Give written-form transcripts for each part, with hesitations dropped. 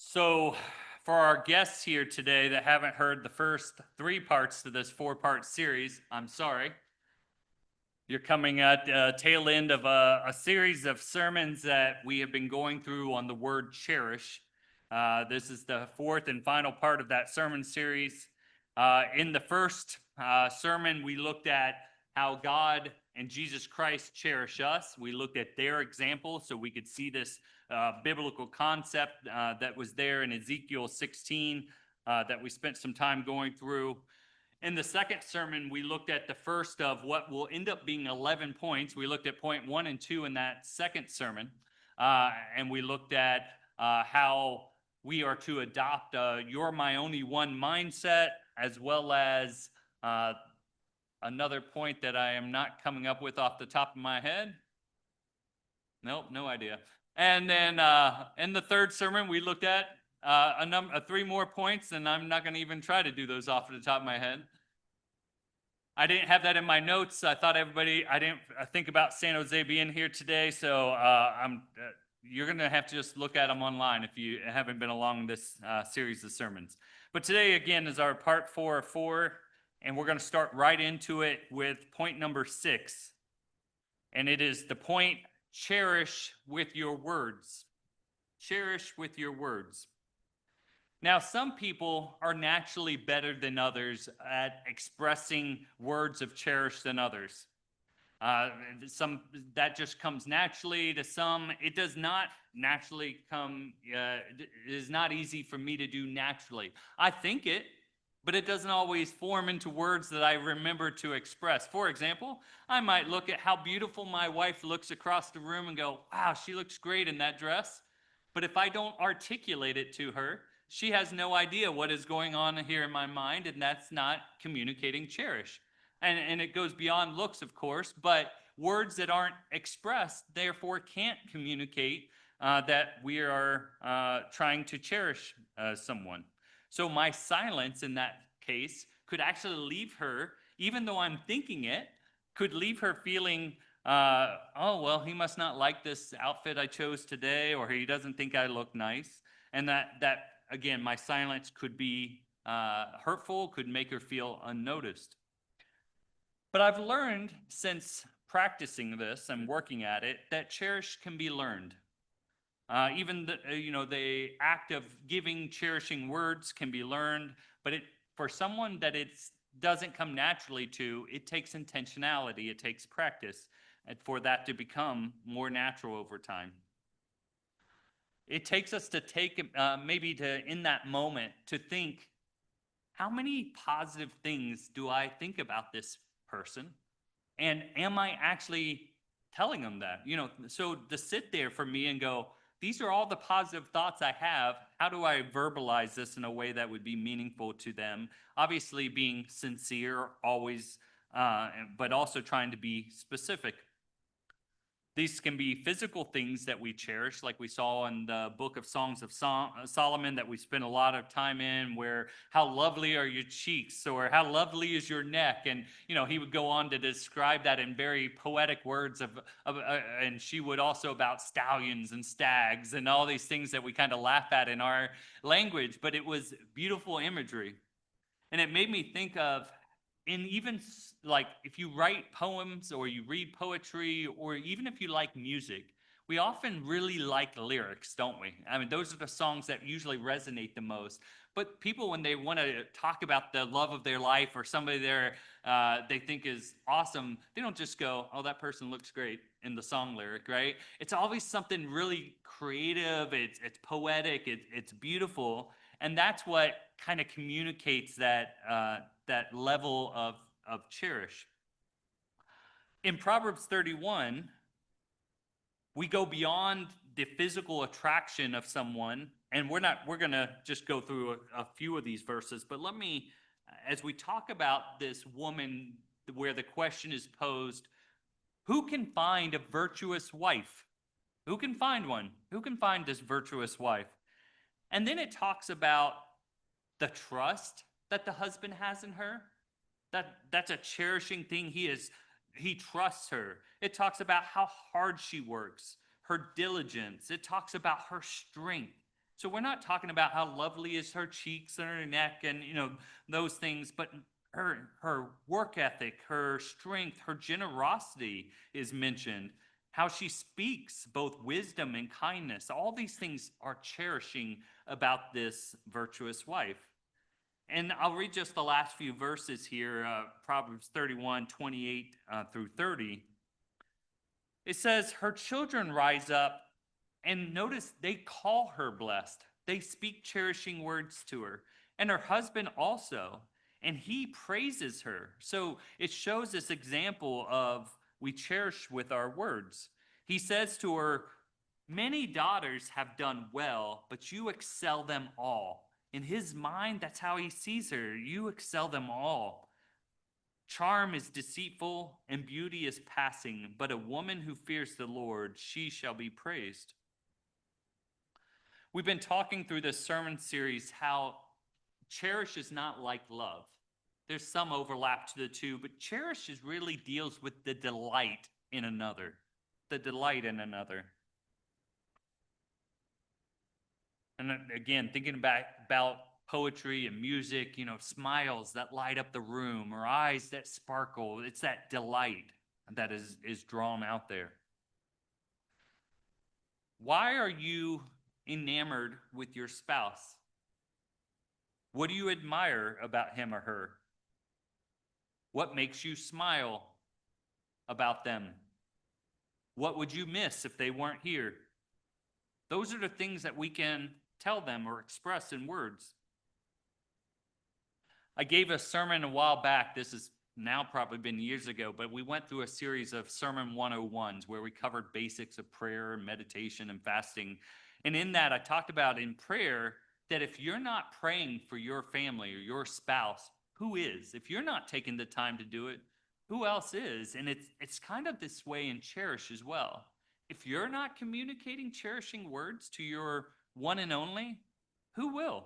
So, for our guests here today that haven't heard the first three parts to this four-part series, I'm sorry. You're coming at the tail end of a series of sermons that we have been going through on the word cherish. This is the fourth and final part of that sermon series. In the first sermon, we looked at how God and Jesus Christ cherish us. We looked at their example so we could see this biblical concept that was there in Ezekiel 16 that we spent some time going through. In the second sermon, we looked at the first of what will end up being 11 points. We looked at point 1 and 2 in that second sermon, and we looked at how we are to adopt you're my only one mindset, as well as another point that I am not coming up with off the top of my head. Nope, no idea. And then in the third sermon, we looked at three more points, and I'm not going to even try to do those off the top of my head. I didn't have that in my notes. I thought I didn't think about San Jose being here today, so you're going to have to just look at them online if you haven't been along this series of sermons. But today, again, is our part 4 of 4, and we're going to start right into it with point number 6. And it is the point, cherish with your words. Cherish with your words. Now, some people are naturally better than others at expressing words of cherish than others. Some that just comes naturally to some. It does not naturally come. It is not easy for me to do naturally. I think it, but it doesn't always form into words that I remember to express. For example, I might look at how beautiful my wife looks across the room and go, "Wow, she looks great in that dress." But if I don't articulate it to her, she has no idea what is going on here in my mind, and that's not communicating cherish. And it goes beyond looks, of course, but words that aren't expressed, therefore, can't communicate that we are trying to cherish someone. So my silence in that case could actually leave her, even though I'm thinking it, could leave her feeling, oh, well, he must not like this outfit I chose today, or he doesn't think I look nice. And that again, my silence could be hurtful, could make her feel unnoticed. But I've learned since practicing this and working at it that cherish can be learned. Even the act of giving, cherishing words can be learned, but for someone that it doesn't come naturally to, it takes intentionality, it takes practice for that to become more natural over time. It takes us to take maybe to in that moment to think, how many positive things do I think about this person? And am I actually telling them that? So to sit there for me and go, these are all the positive thoughts I have. How do I verbalize this in a way that would be meaningful to them? Obviously being sincere always, but also trying to be specific. These can be physical things that we cherish, like we saw in the book of Songs of Solomon that we spent a lot of time in, where how lovely are your cheeks, or how lovely is your neck. And, he would go on to describe that in very poetic words and she would also about stallions and stags and all these things that we kind of laugh at in our language, but it was beautiful imagery. And it made me think of, and even like if you write poems or you read poetry, or even if you like music, we often really like lyrics, don't we? I mean, those are the songs that usually resonate the most. But people, when they want to talk about the love of their life or somebody they think is awesome, they don't just go, "Oh, that person looks great," in the song lyric, right? It's always something really creative. It's poetic. It's beautiful. And that's what kind of communicates that level of cherish. In Proverbs 31, we go beyond the physical attraction of someone, and we're going to just go through a few of these verses, but let me, as we talk about this woman where the question is posed, who can find a virtuous wife? Who can find one? Who can find this virtuous wife? And then it talks about the trust that the husband has in her. That's a cherishing thing. He trusts her. It talks about how hard she works, her diligence. It talks about her strength. So we're not talking about how lovely is her cheeks and her neck and, those things, but her work ethic, her strength, her generosity is mentioned. How she speaks, both wisdom and kindness. All these things are cherishing about this virtuous wife. And I'll read just the last few verses here, Proverbs 31, 28 through 30. It says, her children rise up, and notice they call her blessed. They speak cherishing words to her, and her husband also, and he praises her. So it shows this example of we cherish with our words. He says to her, many daughters have done well, but you excel them all. In his mind, that's how he sees her. You excel them all. Charm is deceitful and beauty is passing, but a woman who fears the Lord, she shall be praised. We've been talking through this sermon series how cherish is not like love. There's some overlap to the two, but cherish really deals with the delight in another. The delight in another. And again, thinking about poetry and music, smiles that light up the room or eyes that sparkle. It's that delight that is drawn out there. Why are you enamored with your spouse? What do you admire about him or her? What makes you smile about them? What would you miss if they weren't here? Those are the things that we can tell them or express in words. I gave a sermon a while back. This has now probably been years ago, but we went through a series of Sermon 101s where we covered basics of prayer and meditation and fasting. And in that, I talked about in prayer that if you're not praying for your family or your spouse, who is? If you're not taking the time to do it, who else is? And it's kind of this way in Cherish as well. If you're not communicating cherishing words to your one and only, who will?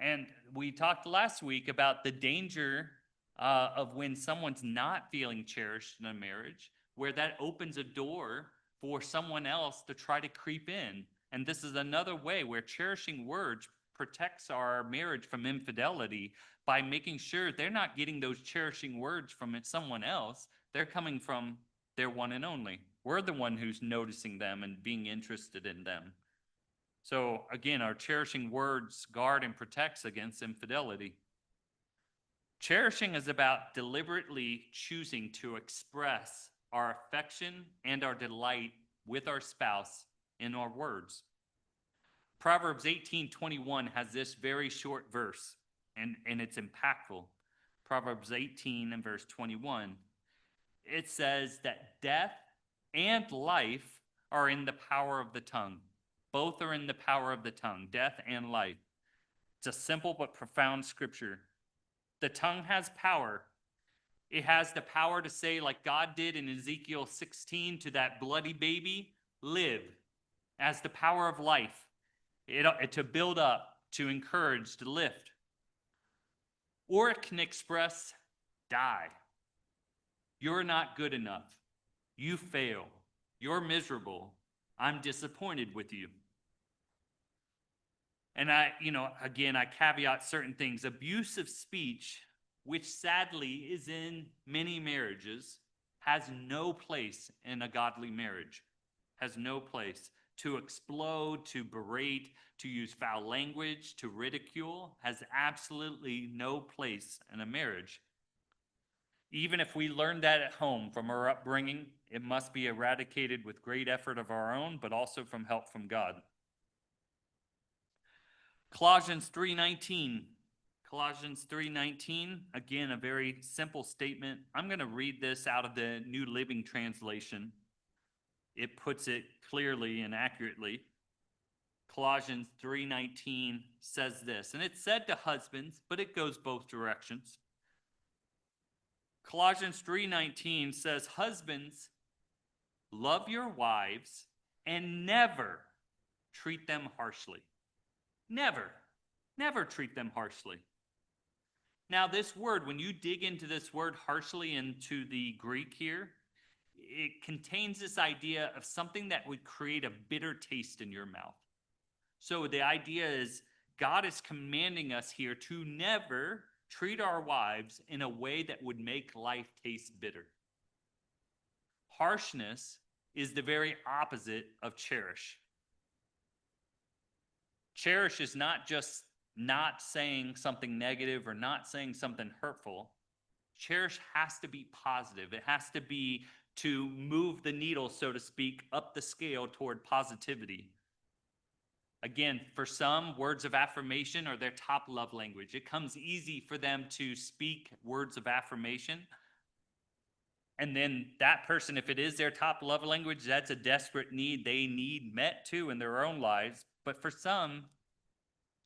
And we talked last week about the danger of when someone's not feeling cherished in a marriage, where that opens a door for someone else to try to creep in. And this is another way where cherishing words protects our marriage from infidelity by making sure they're not getting those cherishing words from someone else. They're coming from their one and only. We're the one who's noticing them and being interested in them. So again, our cherishing words guard and protects against infidelity. Cherishing is about deliberately choosing to express our affection and our delight with our spouse in our words. Proverbs 18:21 has this very short verse, and it's impactful. Proverbs 18 and verse 21. It says that death and life are in the power of the tongue. Both are in the power of the tongue, death and life. It's a simple but profound scripture. The tongue has power. It has the power to say, like God did in Ezekiel 16 to that bloody baby, live, as the power of life, to build up, to encourage, to lift. Or it can express, die. You're not good enough. You fail. You're miserable. I'm disappointed with you. And I caveat certain things. Abusive speech, which sadly is in many marriages, has no place in a godly marriage. Has no place. To explode, to berate, to use foul language, to ridicule, has absolutely no place in a marriage. Even if we learned that at home from our upbringing, it must be eradicated with great effort of our own, but also from help from God. Colossians 3:19. Colossians 3:19, again, a very simple statement. I'm going to read this out of the New Living Translation. It puts it clearly and accurately. Colossians 3:19 says this, and it's said to husbands, but it goes both directions. Colossians 3:19 says, husbands, love your wives and never treat them harshly. Never treat them harshly. Now, this word, when you dig into this word harshly into the Greek here, it contains this idea of something that would create a bitter taste in your mouth. So the idea is God is commanding us here to never treat our wives in a way that would make life taste bitter. Harshness is the very opposite of cherish. Cherish is not just not saying something negative or not saying something hurtful. Cherish has to be positive. It has to be to move the needle, so to speak, up the scale toward positivity. Again, for some, words of affirmation are their top love language. It comes easy for them to speak words of affirmation. And then that person, if it is their top love language, that's a desperate need they need met too in their own lives. But for some,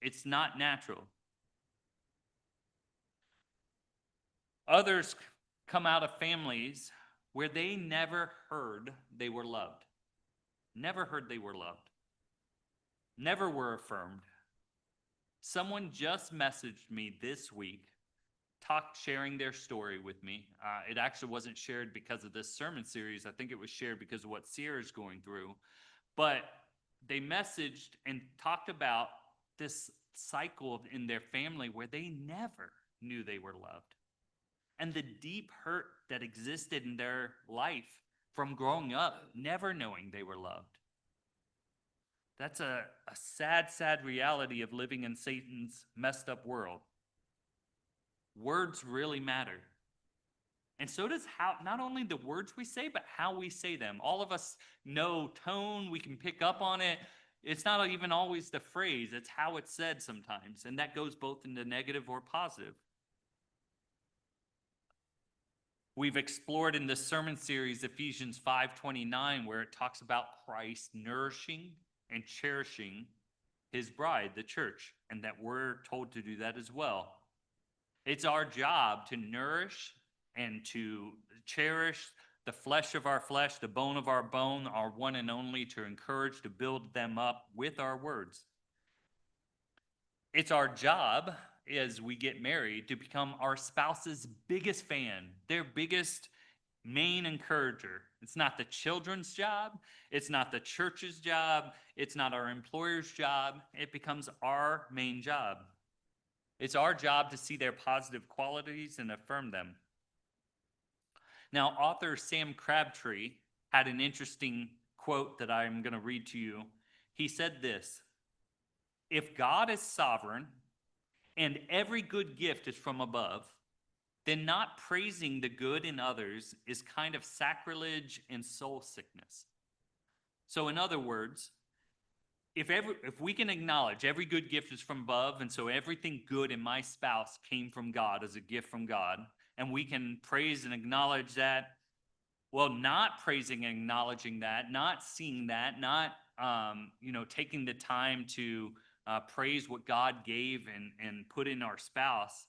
it's not natural. Others come out of families where they never heard they were loved. Never heard they were loved. Never were affirmed. Someone just messaged me this week, sharing their story with me. It actually wasn't shared because of this sermon series. I think it was shared because of what Sierra's going through. But they messaged and talked about this cycle in their family where they never knew they were loved. And the deep hurt that existed in their life from growing up, never knowing they were loved. That's a sad, sad reality of living in Satan's messed up world. Words really matter. And so does not only the words we say, but how we say them. All of us know tone, we can pick up on it. It's not even always the phrase, it's how it's said sometimes. And that goes both into negative or positive. We've explored in this sermon series Ephesians 5:29, where it talks about Christ nourishing and cherishing his bride, the church, and that we're told to do that as well. It's our job to nourish and to cherish the flesh of our flesh, the bone of our bone, our one and only, to encourage, to build them up with our words. It's our job as we get married to become our spouse's biggest fan, their biggest main encourager. It's not the children's job. It's not the church's job. It's not our employer's job. It becomes our main job. It's our job to see their positive qualities and affirm them. Now, author Sam Crabtree had an interesting quote that I'm going to read to you. He said this: "If God is sovereign and every good gift is from above, then not praising the good in others is kind of sacrilege and soul sickness." So in other words, if we can acknowledge every good gift is from above, and so everything good in my spouse came from God as a gift from God, and we can praise and acknowledge that, well, not praising and acknowledging that, not seeing that, not taking the time to praise what God gave and put in our spouse,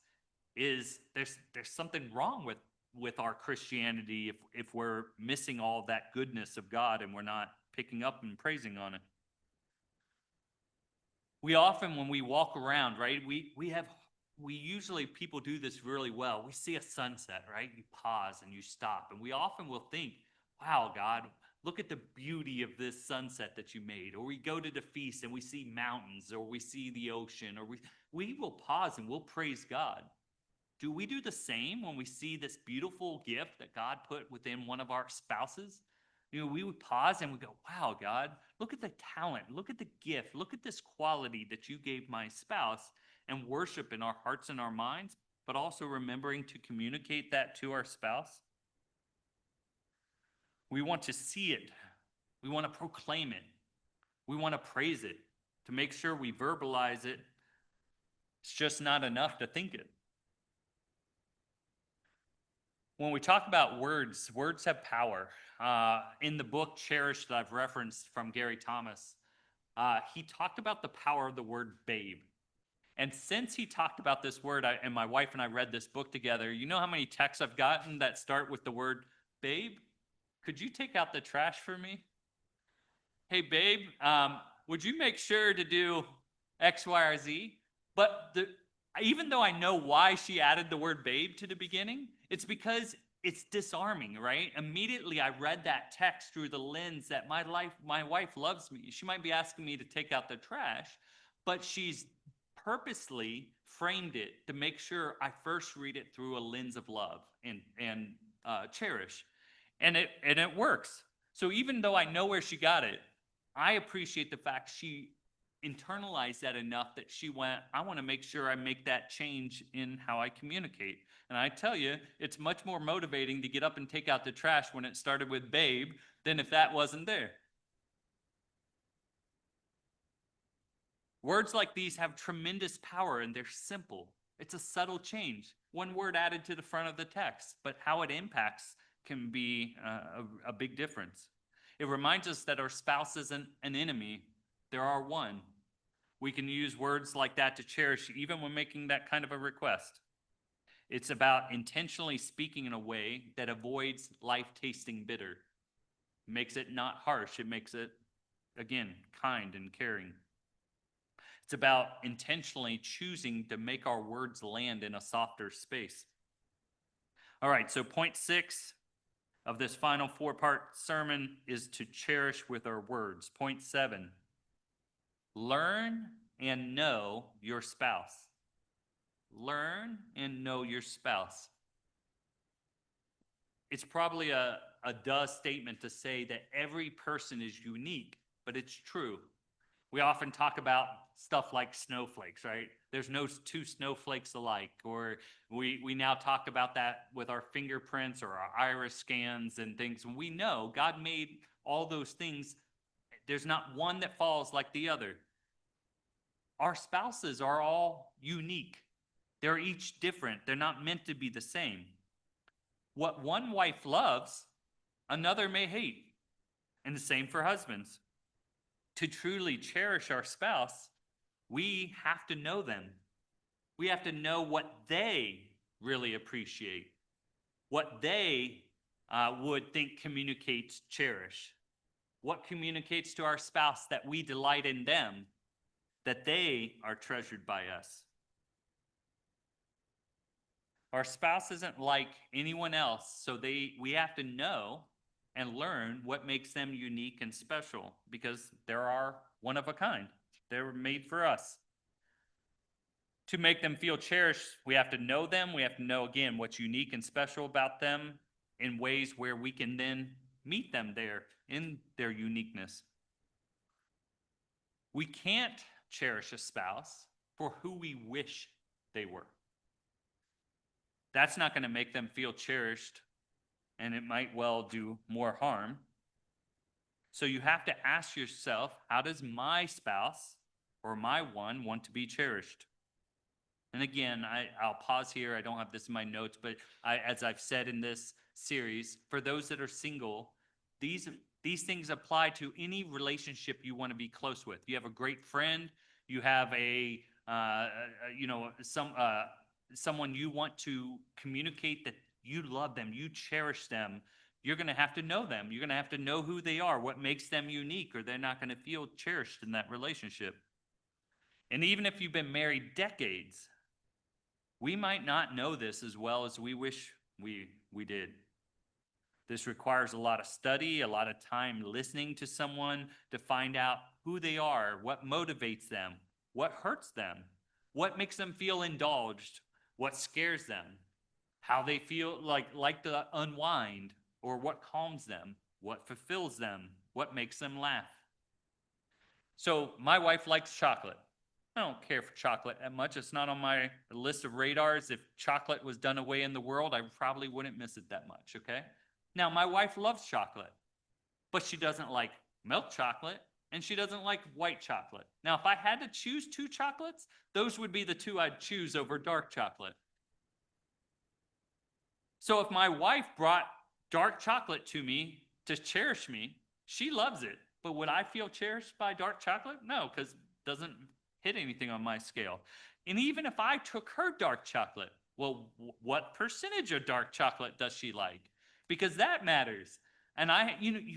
is there's something wrong with our Christianity if we're missing all that goodness of God and we're not picking up and praising on it. We often, when we walk around, right, we usually, people do this really well. We see a sunset, right? You pause and you stop, and we often will think, wow, God, look at the beauty of this sunset that you made. Or we go to the feast and we see mountains, or we see the ocean, or we will pause and we'll praise God. Do we do the same when we see this beautiful gift that God put within one of our spouses? We would pause and we go, wow, God, look at the talent, look at the gift, look at this quality that you gave my spouse, and worship in our hearts and our minds, but also remembering to communicate that to our spouse. We want to see it. We want to proclaim it. We want to praise it. To make sure we verbalize it, it's just not enough to think it. When we talk about words, words have power. In the book Cherish that I've referenced from Gary Thomas, he talked about the power of the word babe. And since he talked about this word, and my wife and I read this book together, you know how many texts I've gotten that start with the word babe? Could you take out the trash for me? Hey, babe, would you make sure to do X, Y, or Z? But even though I know why she added the word babe to the beginning, it's because it's disarming, right? Immediately I read that text through the lens that my wife loves me. She might be asking me to take out the trash, but she's purposely framed it to make sure I first read it through a lens of love and cherish. And it works. So even though I know where she got it, I appreciate the fact she internalized that enough that she went, I want to make sure I make that change in how I communicate. And I tell you, it's much more motivating to get up and take out the trash when it started with babe than if that wasn't there. Words like these have tremendous power and they're simple. It's a subtle change, one word added to the front of the text, but how it impacts can be a big difference. It reminds us that our spouse isn't an enemy, they're our one. We can use words like that to cherish even when making that kind of a request. It's about intentionally speaking in a way that avoids life tasting bitter. It makes it not harsh, it makes it, again, kind and caring. It's about intentionally choosing to make our words land in a softer space. All right, so point 6 of this final 4-part sermon is to cherish with our words. Point 7, learn and know your spouse. Learn and know your spouse. It's probably a duh statement to say that every person is unique, but it's true. We often talk about stuff like snowflakes, right? There's no two snowflakes alike. Or we now talk about that with our fingerprints or our iris scans and things. We know God made all those things. There's not one that falls like the other. Our spouses are all unique. They're each different. They're not meant to be the same. What one wife loves, another may hate. And the same for husbands. To truly cherish our spouse, we have to know them. We have to know what they really appreciate, what they would think communicates cherish, what communicates to our spouse that we delight in them, that they are treasured by us. Our spouse isn't like anyone else, so we have to know and learn what makes them unique and special, because they are one of a kind. They were made for us. To make them feel cherished, we have to know them. We have to know, again, what's unique and special about them in ways where we can then meet them there in their uniqueness. We can't cherish a spouse for who we wish they were. That's not going to make them feel cherished, and it might well do more harm. So you have to ask yourself, how does my spouse or my one want to be cherished? And again, I'll pause here. I don't have this in my notes, but as I've said in this series, for those that are single, these things apply to any relationship you want to be close with. You have a great friend, you have someone you want to communicate that you love them, you cherish them. You're going to have to know them. You're going to have to know who they are, what makes them unique, or they're not going to feel cherished in that relationship. And even if you've been married decades, we might not know this as well as we wish we did. This requires a lot of study, a lot of time listening to someone to find out who they are, what motivates them, what hurts them, what makes them feel indulged, what scares them, how they feel like to unwind, or what calms them, what fulfills them, what makes them laugh. So my wife likes chocolate. I don't care for chocolate that much. It's not on my list of radars. If chocolate was done away in the world, I probably wouldn't miss it that much, okay? Now, my wife loves chocolate, but she doesn't like milk chocolate, and she doesn't like white chocolate. Now, if I had to choose 2 chocolates, those would be the 2 I'd choose over dark chocolate. So if my wife brought dark chocolate to me to cherish me, she loves it. But would I feel cherished by dark chocolate? No, because it doesn't hit anything on my scale. And even if I took her dark chocolate, well, what percentage of dark chocolate does she like? Because that matters. And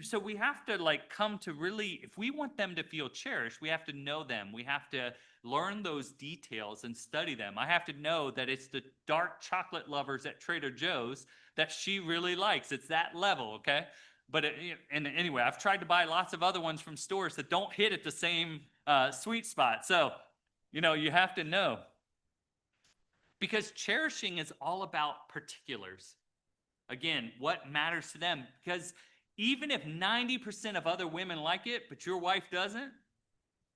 so we have to come to really, if we want them to feel cherished, we have to know them. We have to learn those details and study them. I have to know that it's the dark chocolate lovers at Trader Joe's that she really likes. It's that level, okay? But and anyway, I've tried to buy lots of other ones from stores that don't hit at the same sweet spot. So, you have to know. Because cherishing is all about particulars. Again, what matters to them. Because even if 90% of other women like it, but your wife doesn't,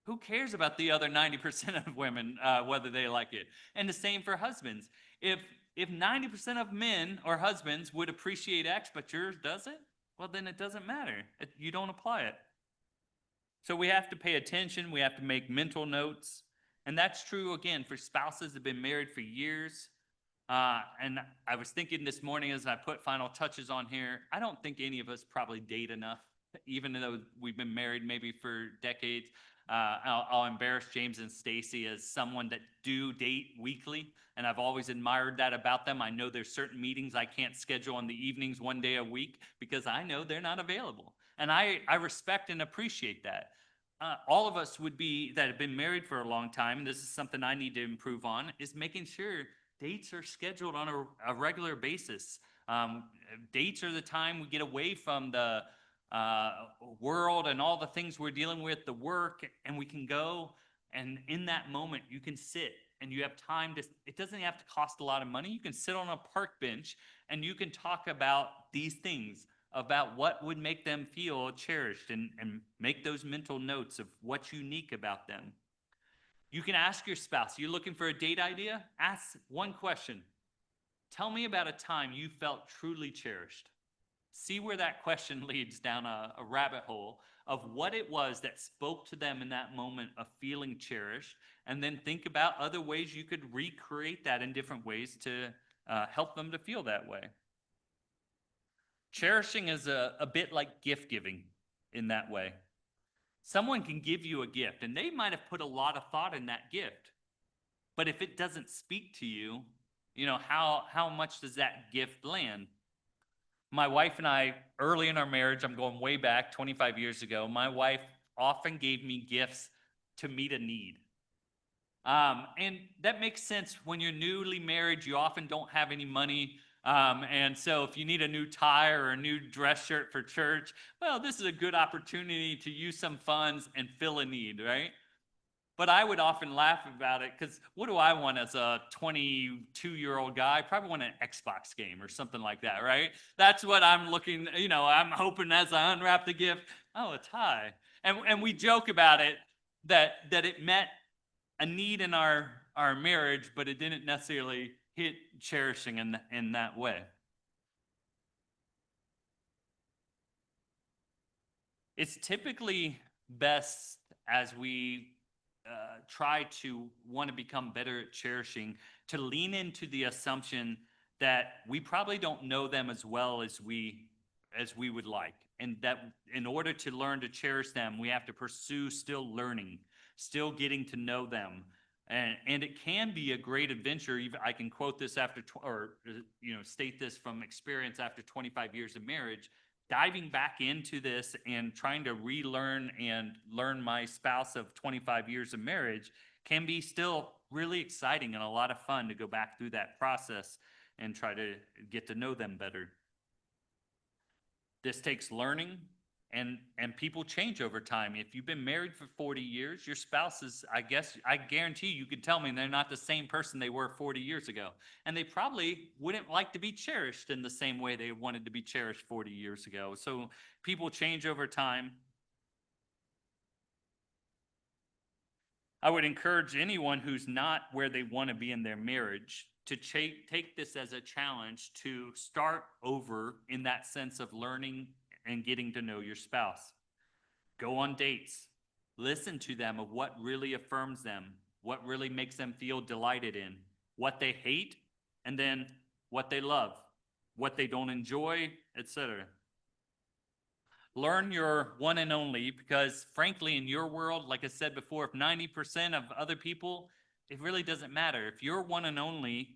who cares about the other 90% of women, whether they like it? And the same for husbands. If 90% of men or husbands would appreciate X, but yours doesn't, well, then it doesn't matter. You don't apply it. So we have to pay attention. We have to make mental notes. And that's true, again, for spouses that have been married for years. And I was thinking this morning as I put final touches on here, I don't think any of us probably date enough, even though we've been married maybe for decades. I'll embarrass James and Stacy as someone that do date weekly, and I've always admired that about them. I know there's certain meetings I can't schedule on the evenings one day a week because I know they're not available. And I respect and appreciate that. All of us that have been married for a long time, and this is something I need to improve on, is making sure dates are scheduled on a regular basis. Dates are the time we get away from the world and all the things we're dealing with, the work, and we can go, and in that moment you can sit and you have time it doesn't have to cost a lot of money. You can sit on a park bench and you can talk about these things, about what would make them feel cherished, and make those mental notes of what's unique about them. You can ask your spouse, you're looking for a date idea? Ask one question. Tell me about a time you felt truly cherished. See where that question leads down a rabbit hole of what it was that spoke to them in that moment of feeling cherished, and then think about other ways you could recreate that in different ways to help them to feel that way. Cherishing is a bit like gift giving in that way. Someone can give you a gift, and they might have put a lot of thought in that gift. But if it doesn't speak to you, how much does that gift land? My wife and I, early in our marriage, I'm going way back, 25 years ago, my wife often gave me gifts to meet a need. And that makes sense. When you're newly married, you often don't have any money. And so if you need a new tie or a new dress shirt for church, well, this is a good opportunity to use some funds and fill a need, right? But I would often laugh about it because what do I want as a 22-year-old guy? I probably want an Xbox game or something like that, right? That's what I'm looking, I'm hoping as I unwrap the gift, oh, a tie. And we joke about it, that it met a need in our marriage, but it didn't necessarily hit cherishing in that way. It's typically best as we try to want to become better at cherishing to lean into the assumption that we probably don't know them as well as we would like, and that in order to learn to cherish them, we have to pursue still learning, still getting to know them. And it can be a great adventure. I can quote this state this from experience after 25 years of marriage. Diving back into this and trying to relearn and learn my spouse of 25 years of marriage can be still really exciting and a lot of fun to go back through that process and try to get to know them better. This takes learning, and people change over time. If you've been married for 40 years, your spouse is, I guarantee you could tell me they're not the same person they were 40 years ago. And they probably wouldn't like to be cherished in the same way they wanted to be cherished 40 years ago. So people change over time. I would encourage anyone who's not where they want to be in their marriage to take this as a challenge to start over in that sense of learning and getting to know your spouse. Go on dates. Listen to them of what really affirms them, what really makes them feel delighted in, what they hate, and then what they love, what they don't enjoy, etc. Learn your one and only, because frankly, in your world, like I said before, if 90% of other people, it really doesn't matter. If your one and only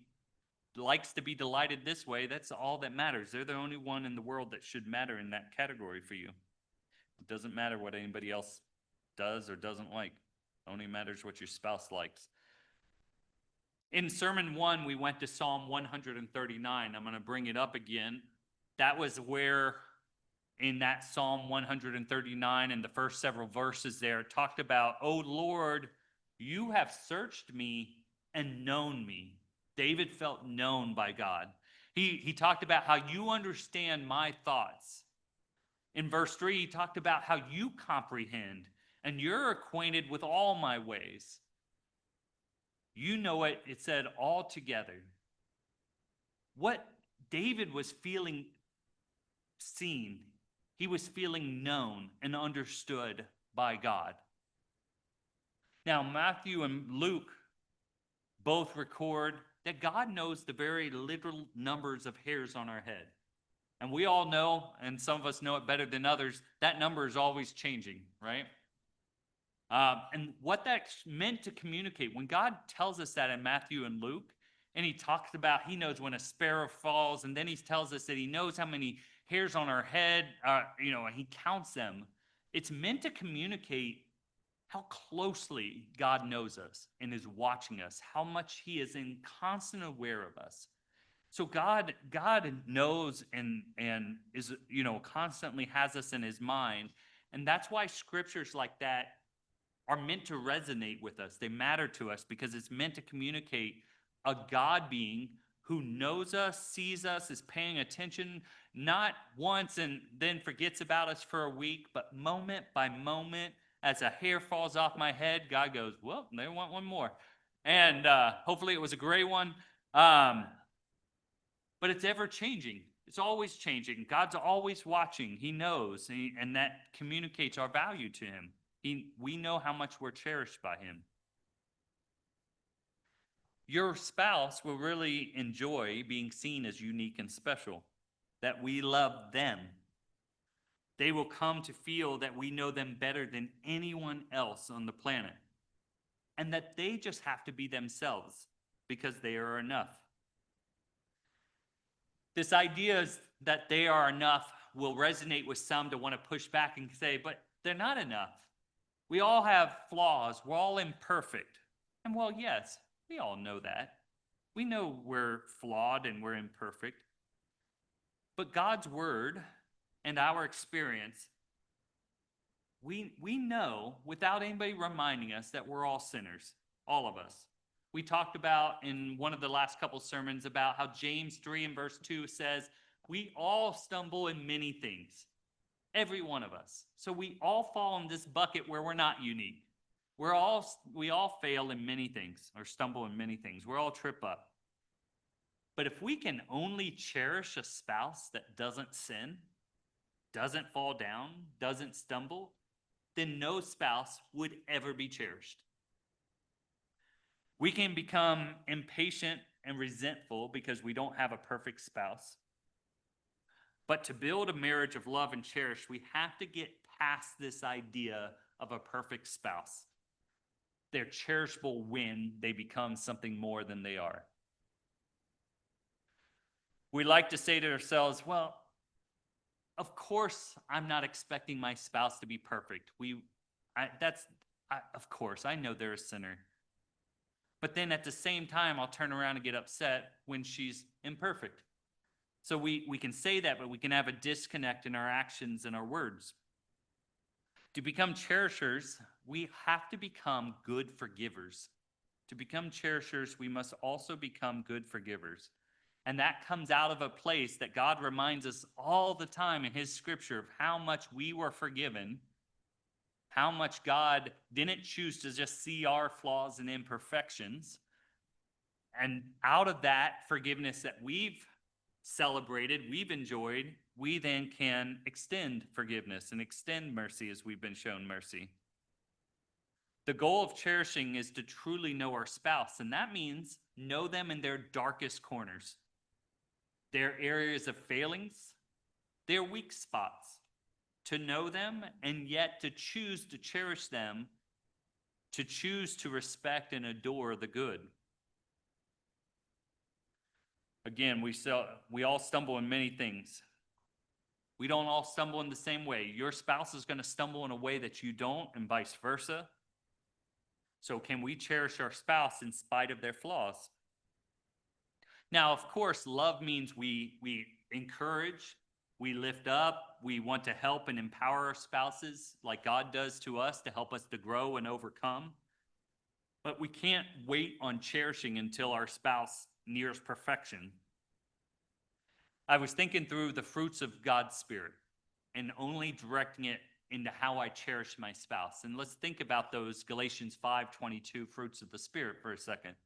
likes to be delighted this way, that's all that matters. They're the only one in the world that should matter in that category for you. It doesn't matter what anybody else does or doesn't like. Only matters what your spouse likes. In Sermon 1, we went to Psalm 139. I'm going to bring it up again. That was where, in that Psalm 139, in the first several verses there, it talked about, "O Lord, you have searched me and known me." David felt known by God. He talked about how you understand my thoughts. In verse 3, he talked about how you comprehend and you're acquainted with all my ways. You know it, it said, all together. What David was feeling seen, he was feeling known and understood by God. Now, Matthew and Luke both record that God knows the very literal numbers of hairs on our head. And we all know, and some of us know it better than others, that number is always changing, right? And what that's meant to communicate, when God tells us that in Matthew and Luke, and he talks about he knows when a sparrow falls, and then he tells us that he knows how many hairs on our head, he counts them. It's meant to communicate how closely God knows us and is watching us, how much he is in constant aware of us. So God knows and is, constantly has us in his mind. And that's why scriptures like that are meant to resonate with us. They matter to us because it's meant to communicate a God being who knows us, sees us, is paying attention, not once and then forgets about us for a week, but moment by moment, as a hair falls off my head, God goes, well, they want one more. And hopefully it was a gray one. But it's ever changing. It's always changing. God's always watching. He knows, and that communicates our value to him. We know how much we're cherished by him. Your spouse will really enjoy being seen as unique and special, that we love them. They will come to feel that we know them better than anyone else on the planet, and that they just have to be themselves because they are enough. This idea is that they are enough will resonate with some to want to push back and say, but they're not enough. We all have flaws. We're all imperfect. And well, yes, we all know that. We know we're flawed and we're imperfect. But God's word and our experience, we know without anybody reminding us that we're all sinners, all of us. We talked about in one of the last couple sermons about how James 3 and verse 2 says, we all stumble in many things. Every one of us. So we all fall in this bucket where we're not unique. We all fail in many things or stumble in many things. We're all trip up. But if we can only cherish a spouse that doesn't sin, doesn't fall down, doesn't stumble, then no spouse would ever be cherished. We can become impatient and resentful because we don't have a perfect spouse. But to build a marriage of love and cherish, we have to get past this idea of a perfect spouse. They're cherishable when they become something more than they are. We like to say to ourselves, well, of course, I'm not expecting my spouse to be perfect. Of course, I know they're a sinner. But then at the same time, I'll turn around and get upset when she's imperfect. So we can say that, but we can have a disconnect in our actions and our words. To become cherishers, we have to become good forgivers. To become cherishers, we must also become good forgivers. And that comes out of a place that God reminds us all the time in his scripture of how much we were forgiven, how much God didn't choose to just see our flaws and imperfections. And out of that forgiveness that we've celebrated, we've enjoyed, we then can extend forgiveness and extend mercy as we've been shown mercy. The goal of cherishing is to truly know our spouse, and that means know them in their darkest corners, their areas of failings, their weak spots, to know them and yet to choose to cherish them, to choose to respect and adore the good. Again, we all stumble in many things. We don't all stumble in the same way. Your spouse is going to stumble in a way that you don't, and vice versa. So can we cherish our spouse in spite of their flaws? Now, of course, love means we encourage, we lift up, we want to help and empower our spouses like God does to us to help us to grow and overcome. But we can't wait on cherishing until our spouse nears perfection. I was thinking through the fruits of God's Spirit and only directing it into how I cherish my spouse. And let's think about those Galatians 5:22 fruits of the Spirit for a second.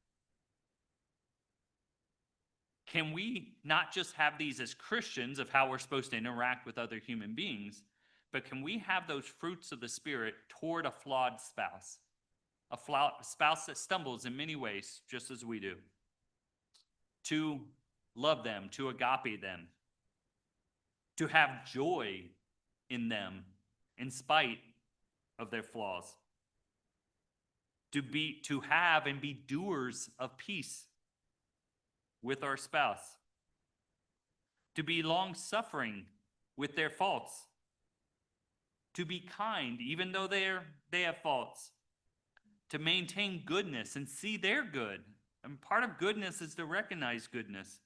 Can we not just have these as Christians of how we're supposed to interact with other human beings, but can we have those fruits of the Spirit toward a flawed spouse? A spouse that stumbles in many ways, just as we do. To love them, to agape them, to have joy in them in spite of their flaws. To have and be doers of peace with our spouse. To be long-suffering with their faults. To be kind even though they have faults. To maintain goodness and see their good. And part of goodness is to recognize goodness.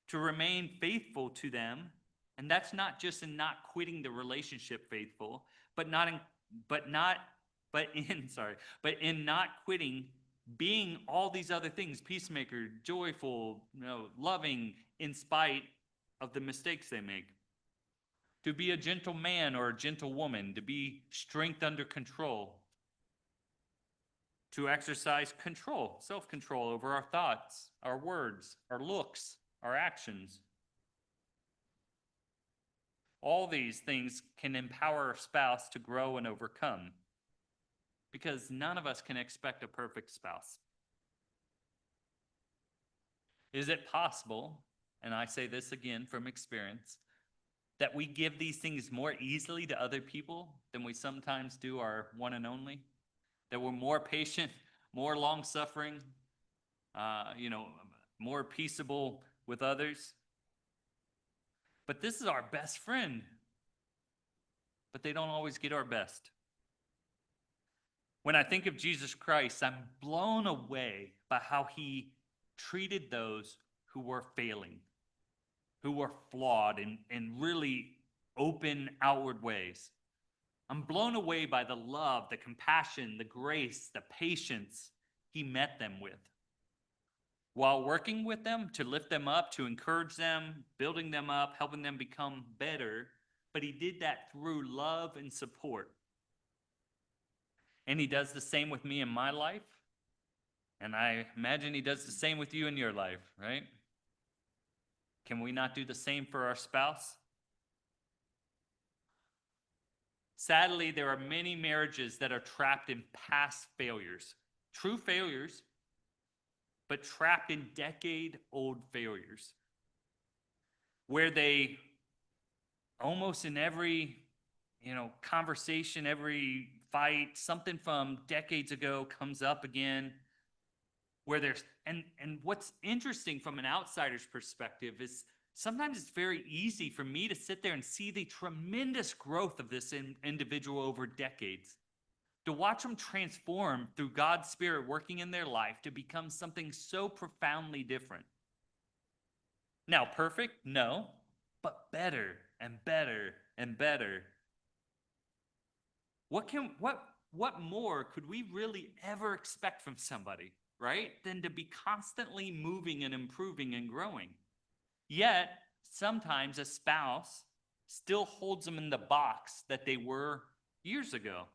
To remain faithful to them, and that's not just in not quitting the relationship faithful, but in not quitting being all these other things: peacemaker, joyful, loving in spite of the mistakes they make. To be a gentle man or a gentle woman, to be strength under control. To exercise control, self-control over our thoughts, our words, our looks, our actions. All these things can empower our spouse to grow and overcome, because none of us can expect a perfect spouse. Is it possible, and I say this again from experience, that we give these things more easily to other people than we sometimes do our one and only? That we're more patient, more long-suffering, more peaceable with others? But this is our best friend. But they don't always get our best. When I think of Jesus Christ, I'm blown away by how he treated those who were failing, who were flawed in really open outward ways. I'm blown away by the love, the compassion, the grace, the patience he met them with. While working with them to lift them up, to encourage them, building them up, helping them become better, but he did that through love and support. And he does the same with me in my life, and I imagine he does the same with you in your life, right? Can we not do the same for our spouse? Sadly, there are many marriages that are trapped in past failures, true failures, but trapped in decade-old failures, where they almost in every conversation, every fight, something from decades ago comes up again, where there's and what's interesting from an outsider's perspective is sometimes it's very easy for me to sit there and see the tremendous growth of this individual over decades, to watch them transform through God's Spirit working in their life to become something so profoundly different. Now, perfect? No, but better and better and better. What more could we really ever expect from somebody, right? Than to be constantly moving and improving and growing. Yet, sometimes a spouse still holds them in the box that they were years ago.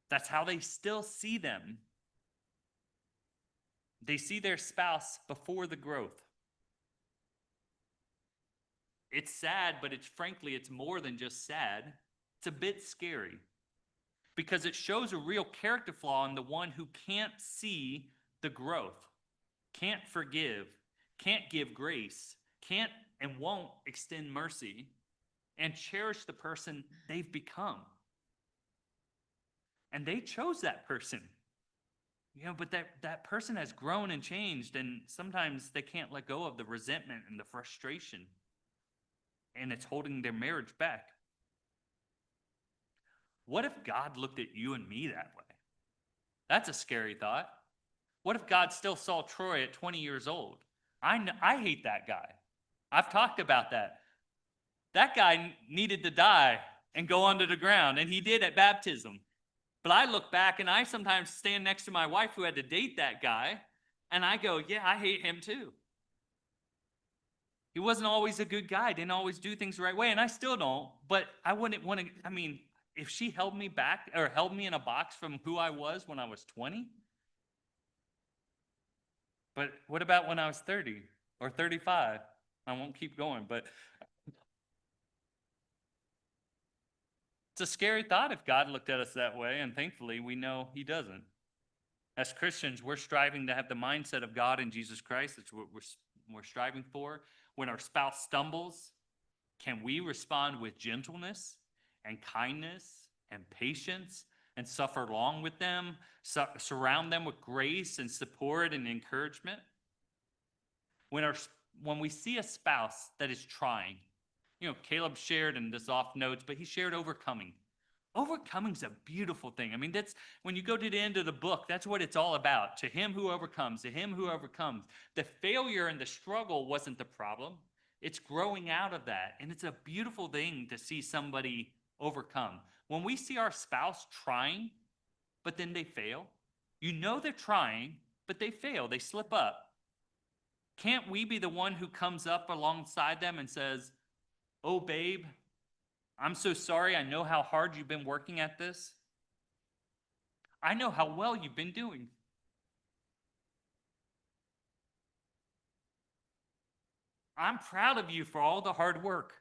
That's how they still see them. They see their spouse before the growth. It's sad, but it's more than just sad. It's a bit scary, because it shows a real character flaw in the one who can't see the growth, can't forgive, can't give grace, can't and won't extend mercy, and cherish the person they've become. And they chose that person. But that person has grown and changed, and sometimes they can't let go of the resentment and the frustration, and it's holding their marriage back. What if God looked at you and me that way? That's a scary thought. What if God still saw Troy at 20 years old? I hate that guy. I've talked about that. That guy needed to die and go under the ground, and he did at baptism. But I look back and I sometimes stand next to my wife who had to date that guy, and I go, yeah, I hate him too. He wasn't always a good guy, didn't always do things the right way, and I still don't, but I wouldn't want to, I mean, if she held me back or held me in a box from who I was when I was 20, but what about when I was 30 or 35? I won't keep going, but it's a scary thought if God looked at us that way, and thankfully we know he doesn't. As Christians, we're striving to have the mindset of God in Jesus Christ. That's what we're striving for. When our spouse stumbles, can we respond with gentleness and kindness and patience and suffer along with them, surround them with grace and support and encouragement? When we see a spouse that is trying, Caleb shared in this off notes, but he shared overcoming. Overcoming's a beautiful thing. I mean, that's when you go to the end of the book, that's what it's all about. To him who overcomes, to him who overcomes. The failure and the struggle wasn't the problem. It's growing out of that. And it's a beautiful thing to see somebody overcome. When we see our spouse trying, but then they fail, they're trying, but they fail, they slip up. Can't we be the one who comes up alongside them and says, oh, babe, I'm so sorry. I know how hard you've been working at this. I know how well you've been doing. I'm proud of you for all the hard work.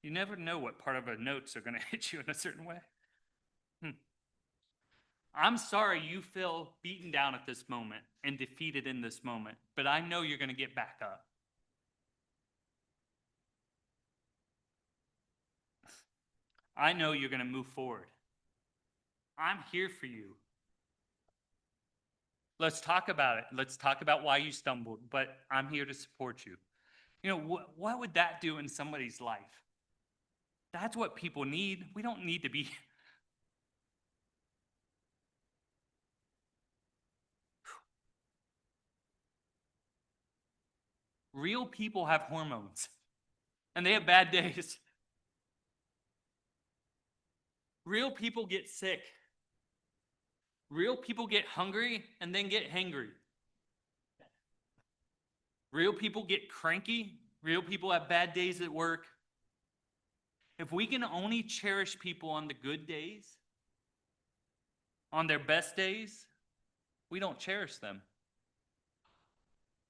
You never know what part of a notes are going to hit you in a certain way. I'm sorry you feel beaten down at this moment and defeated in this moment, but I know you're going to get back up. I know you're going to move forward. I'm here for you. Let's talk about it. Let's talk about why you stumbled, but I'm here to support you. What would that do in somebody's life? That's what people need. We don't need to be. Real people have hormones, and they have bad days. Real people get sick. Real people get hungry and then get hangry. Real people get cranky. Real people have bad days at work. If we can only cherish people on the good days, on their best days, we don't cherish them.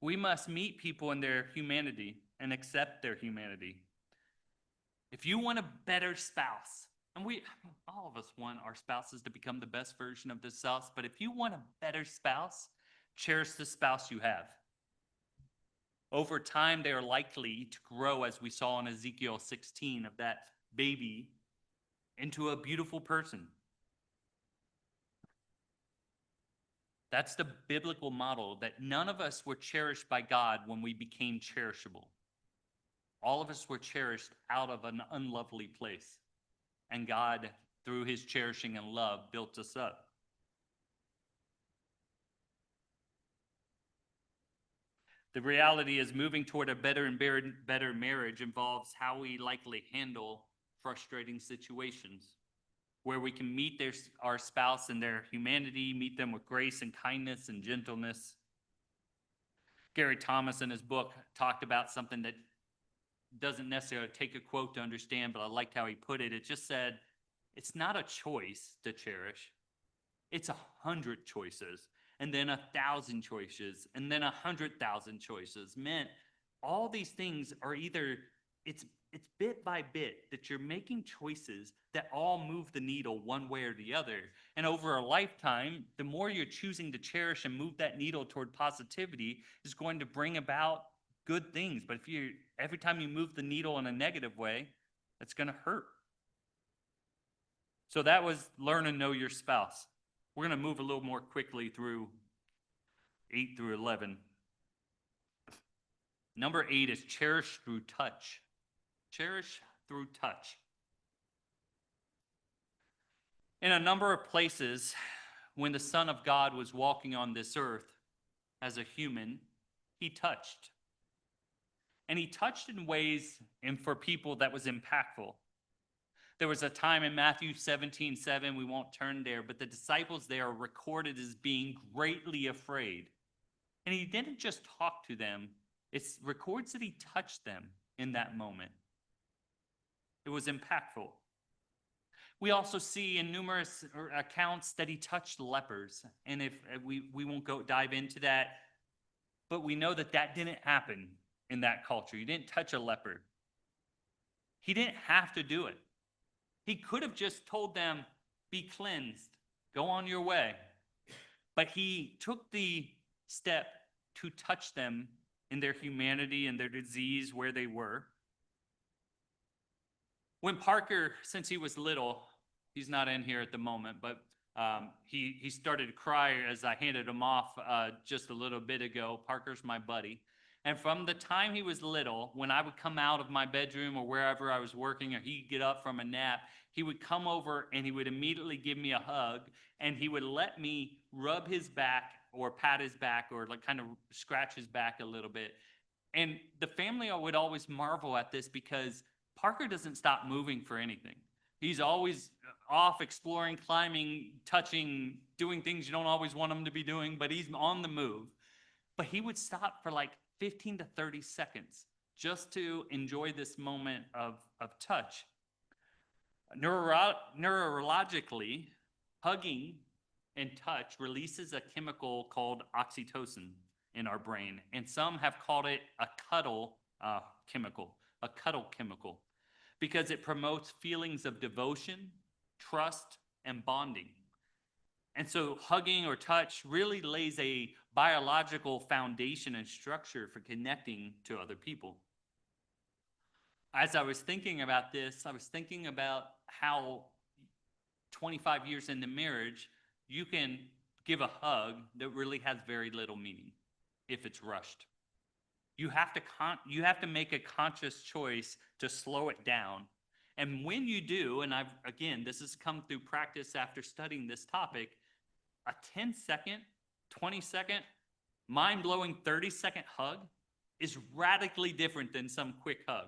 We must meet people in their humanity and accept their humanity. If you want a better spouse, and all of us want our spouses to become the best version of themselves, but if you want a better spouse, cherish the spouse you have. Over time, they are likely to grow, as we saw in Ezekiel 16, of that baby into a beautiful person. That's the biblical model, that none of us were cherished by God when we became cherishable. All of us were cherished out of an unlovely place. And God, through his cherishing and love, built us up. The reality is moving toward a better and better marriage involves how we likely handle frustrating situations, where we can meet our spouse in their humanity, meet them with grace and kindness and gentleness. Gary Thomas in his book talked about something that doesn't necessarily take a quote to understand, but I liked how he put it. It just said, it's not a choice to cherish. It's 100 choices, and then 1,000 choices, and then 100,000 choices. Meant all these things are either, it's bit by bit that you're making choices that all move the needle one way or the other. And over a lifetime, the more you're choosing to cherish and move that needle toward positivity is going to bring about good things. But if every time you move the needle in a negative way, it's going to hurt. So that was learn and know your spouse. We're going to move a little more quickly through 8 through 11. Number 8 is cherish through touch. Cherish through touch. In a number of places, when the Son of God was walking on this earth as a human, he touched. And he touched in ways and for people that was impactful. There was a time in Matthew 17:7, we won't turn there, but the disciples there are recorded as being greatly afraid. And he didn't just talk to them, it records that he touched them in that moment. It was impactful. We also see in numerous accounts that he touched lepers. And if we won't go dive into that, but we know that that didn't happen in that culture. You didn't touch a leper. He didn't have to do it. He could have just told them, be cleansed, go on your way. But he took the step to touch them in their humanity and their disease where they were. When Parker, since he was little, he's not in here at the moment, but he started to cry as I handed him off just a little bit ago. Parker's my buddy. And from the time he was little, when I would come out of my bedroom or wherever I was working, or he'd get up from a nap, he would come over and he would immediately give me a hug, and he would let me rub his back or pat his back or like kind of scratch his back a little bit. And the family would always marvel at this because Parker doesn't stop moving for anything. He's always off exploring, climbing, touching, doing things you don't always want him to be doing, but he's on the move. But he would stop for like 15 to 30 seconds just to enjoy this moment of touch. Neurologically, hugging and touch releases a chemical called oxytocin in our brain, and some have called it a cuddle chemical, because it promotes feelings of devotion, trust, and bonding. And so hugging or touch really lays a biological foundation and structure for connecting to other people. As I was thinking about this, I was thinking about how 25 years into marriage, you can give a hug that really has very little meaning if it's rushed. You have to make a conscious choice to slow it down. And when you do, and this has come through practice after studying this topic, a 10-second, 20-second, mind-blowing 30-second hug is radically different than some quick hug.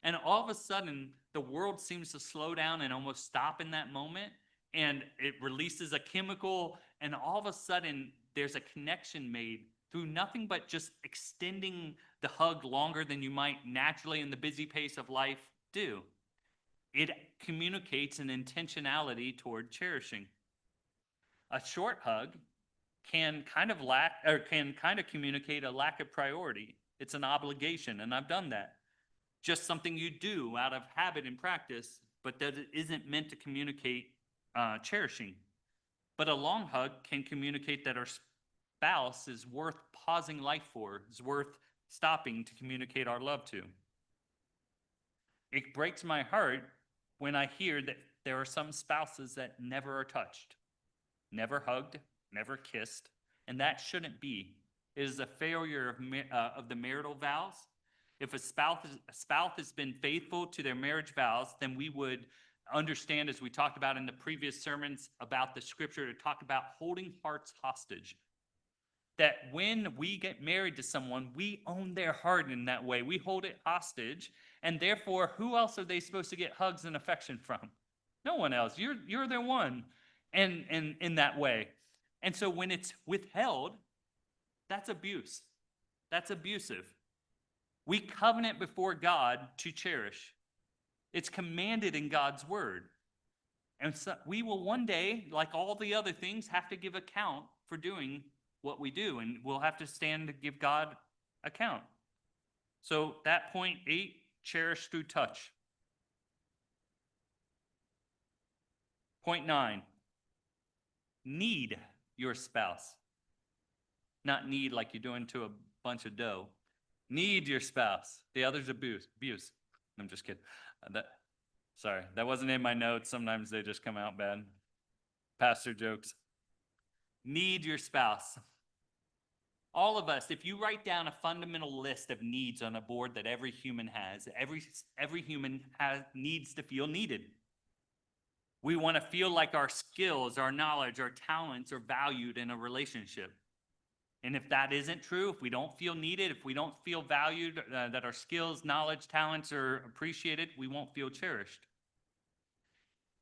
And all of a sudden, the world seems to slow down and almost stop in that moment, and it releases a chemical, and all of a sudden, there's a connection made through nothing but just extending the hug longer than you might naturally in the busy pace of life do. It communicates an intentionality toward cherishing. A short hug can kind of communicate a lack of priority. It's an obligation, and I've done that. Just something you do out of habit and practice, but that it isn't meant to communicate cherishing. But a long hug can communicate that our spouse is worth pausing life for, is worth stopping to communicate our love to. It breaks my heart when I hear that there are some spouses that never are touched, never hugged, never kissed, and that shouldn't be. It is a failure of the marital vows. If a spouse has been faithful to their marriage vows, then we would understand, as we talked about in the previous sermons about the scripture, to talk about holding hearts hostage. That when we get married to someone, we own their heart in that way. We hold it hostage, and therefore, who else are they supposed to get hugs and affection from? No one else. You're their one, and in that way. And so when it's withheld, that's abuse. That's abusive. We covenant before God to cherish. It's commanded in God's word. And so we will one day, like all the other things, have to give account for doing what we do, and we'll have to stand to give God account. So that point 8, cherish through touch. Point 9, need your spouse. Not need like you're doing to a bunch of dough. Need your spouse. The other's abuse. I'm just kidding. Sorry, that wasn't in my notes. Sometimes they just come out bad. Pastor jokes. Need your spouse. All of us, if you write down a fundamental list of needs on a board that every human has, every human needs to feel needed. We want to feel like our skills, our knowledge, our talents are valued in a relationship. And if that isn't true, if we don't feel needed, if we don't feel valued, that our skills, knowledge, talents are appreciated, we won't feel cherished.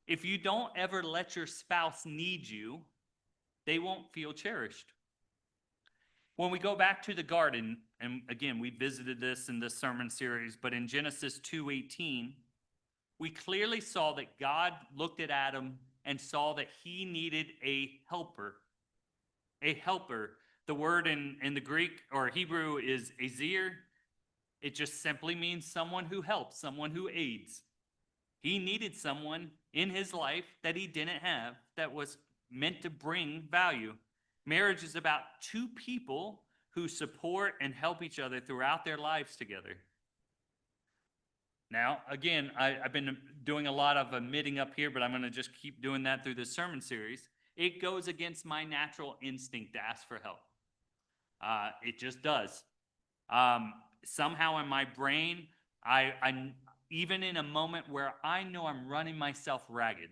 If you don't ever let your spouse need you, they won't feel cherished. When we go back to the garden, and again, we visited this in this sermon series, but in Genesis 2:18, we clearly saw that God looked at Adam and saw that he needed a helper. A helper. The word in the Greek or Hebrew is azir. It just simply means someone who helps, someone who aids. He needed someone in his life that he didn't have that was meant to bring value. Marriage is about two people who support and help each other throughout their lives together. Now, again, I've been doing a lot of admitting up here, but I'm going to just keep doing that through this sermon series. It goes against my natural instinct to ask for help. It just does. Somehow in my brain, I even in a moment where I know I'm running myself ragged,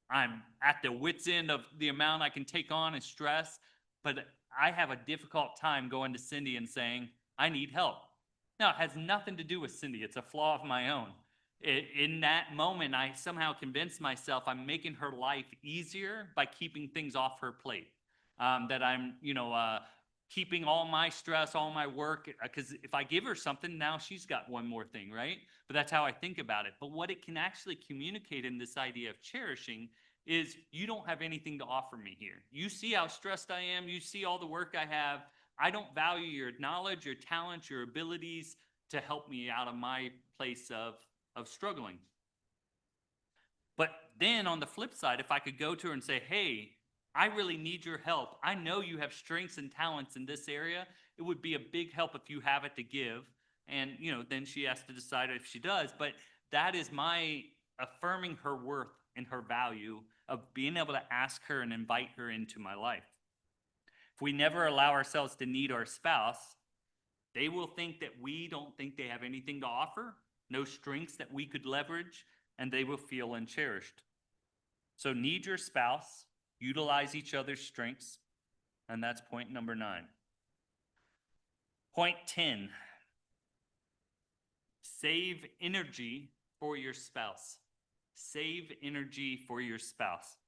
I'm at the wit's end of the amount I can take on and stress, but I have a difficult time going to Cindy and saying, I need help. Now, it has nothing to do with Cindy. It's a flaw of my own. In that moment, I somehow convinced myself I'm making her life easier by keeping things off her plate. That I'm, keeping all my stress, all my work, because if I give her something, now she's got one more thing, right? But that's how I think about it. But what it can actually communicate in this idea of cherishing is you don't have anything to offer me here. You see how stressed I am. You see all the work I have. I don't value your knowledge, your talents, your abilities to help me out of my place of struggling. But then on the flip side, if I could go to her and say, hey, I really need your help. I know you have strengths and talents in this area. It would be a big help if you have it to give. And, then she has to decide if she does. But that is my affirming her worth and her value of being able to ask her and invite her into my life. If we never allow ourselves to need our spouse, they will think that we don't think they have anything to offer, no strengths that we could leverage, and they will feel uncherished. So need your spouse, utilize each other's strengths, and that's point number 9. Point 10, save energy for your spouse. Save energy for your spouse.